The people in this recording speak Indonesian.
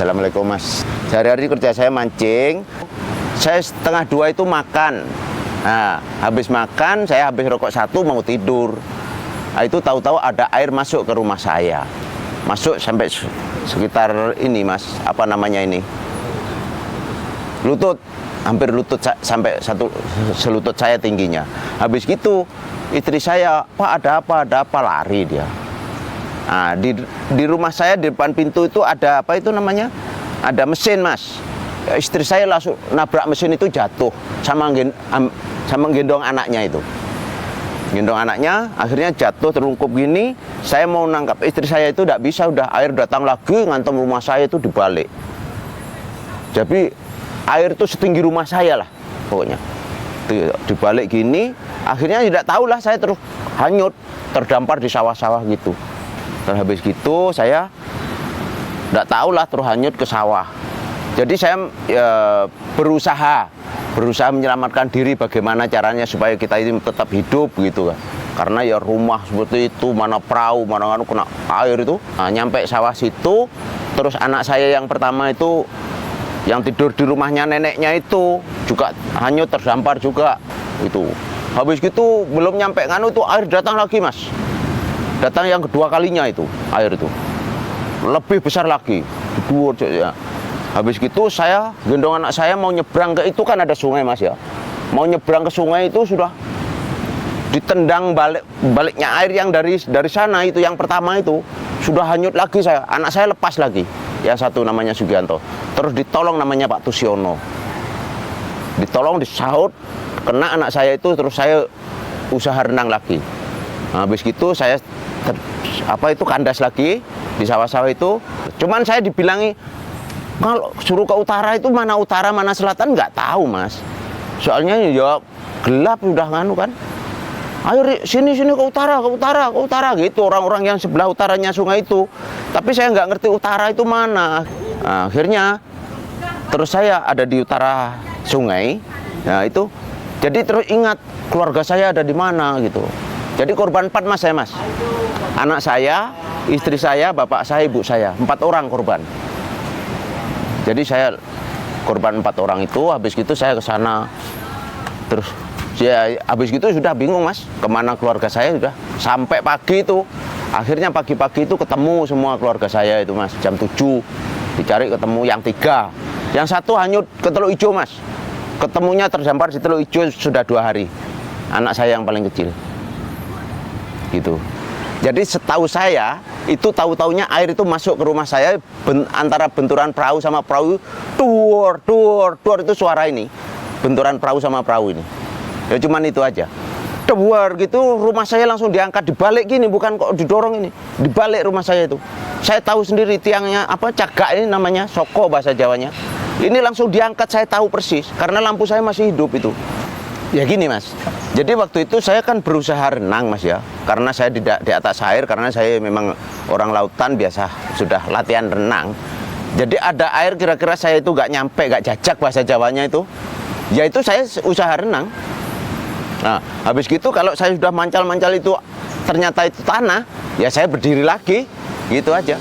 Assalamualaikum Mas. Sehari-hari kerja saya mancing. Saya setengah 2 itu makan. Nah, habis makan, saya habis rokok 1 mau tidur. Nah, itu tahu-tahu ada air masuk ke rumah saya. Masuk sampai sekitar ini Mas, apa namanya ini? Lutut, hampir lutut sampai selutut saya tingginya. Habis gitu, istri saya, Pak ada apa, lari dia. Nah, di rumah saya di depan pintu itu ada apa itu namanya? Ada mesin Mas. Istri saya langsung nabrak mesin itu jatuh sama gendong anaknya itu. Gendong anaknya akhirnya jatuh terlungkup gini. Saya mau nangkap istri saya itu tidak bisa, udah air datang lagi ngantem rumah saya itu dibalik. Jadi air itu setinggi rumah saya lah pokoknya. Dibalik gini, akhirnya tidak tahulah saya terus hanyut, terdampar di sawah-sawah gitu. Terus habis gitu saya tidak tahulah terus hanyut ke sawah. Jadi saya berusaha menyelamatkan diri bagaimana caranya supaya kita ini tetap hidup gitu kan. Karena ya rumah seperti itu, mana perahu, mana kena air itu. Nah, nyampe sawah situ, terus anak saya yang pertama itu yang tidur di rumahnya neneknya itu juga hanyut terdampar juga itu. Habis gitu belum nyampe nganu itu air datang lagi Mas. Datang yang kedua kalinya itu air itu lebih besar lagi. Ya. Habis gitu saya gendong anak saya mau nyebrang ke itu, kan ada sungai Mas ya. Mau nyebrang ke sungai itu sudah ditendang baliknya air yang dari sana itu yang pertama itu sudah hanyut lagi saya. Anak saya lepas lagi. Yang satu namanya Sugianto. Terus ditolong namanya Pak Tusiono. Ditolong, disaut, kena anak saya itu, terus saya usaha renang lagi. Nah, habis gitu saya kandas lagi di sawah-sawah itu. Cuman saya dibilangi kalau suruh ke utara itu mana utara mana selatan nggak tahu Mas. Soalnya ya gelap udah nganu kan. Ayo sini ke utara gitu orang-orang yang sebelah utaranya sungai itu. Tapi saya nggak ngerti utara itu mana. Nah, akhirnya terus saya ada di utara sungai. Nah itu jadi terus ingat keluarga saya ada di mana gitu. Jadi korban 4 Mas saya Mas. Anak saya, istri saya, bapak saya, ibu saya, 4 orang korban. Jadi saya korban 4 orang itu. Habis gitu saya ke sana. Terus ya habis gitu sudah bingung Mas, kemana keluarga saya sudah. Sampai pagi itu, akhirnya pagi-pagi itu ketemu semua keluarga saya itu Mas. Jam 7 dicari ketemu yang 3. Yang 1 hanyut ke Teluk Ijo Mas. Ketemunya terdampar di Teluk Ijo sudah 2 hari. Anak saya yang paling kecil. Gitu. Jadi setahu saya itu tahu-taunya air itu masuk ke rumah saya antara benturan perahu sama perahu, tuor itu suara ini. Benturan perahu sama perahu ini. Ya cuman itu aja. Duar gitu rumah saya langsung diangkat dibalik gini, bukan kok didorong ini. Dibalik rumah saya itu. Saya tahu sendiri tiangnya apa cagak ini namanya, soko bahasa Jawanya. Ini langsung diangkat, saya tahu persis karena lampu saya masih hidup itu. Ya gini Mas. Jadi waktu itu saya kan berusaha renang Mas ya. Karena saya tidak di atas air, karena saya memang orang lautan biasa sudah latihan renang. Jadi ada air kira-kira saya itu gak nyampe, gak jajak bahasa Jawanya itu. Ya itu saya usaha renang. Nah, habis gitu kalau saya sudah mancal-mancal itu ternyata itu tanah, ya saya berdiri lagi, gitu aja.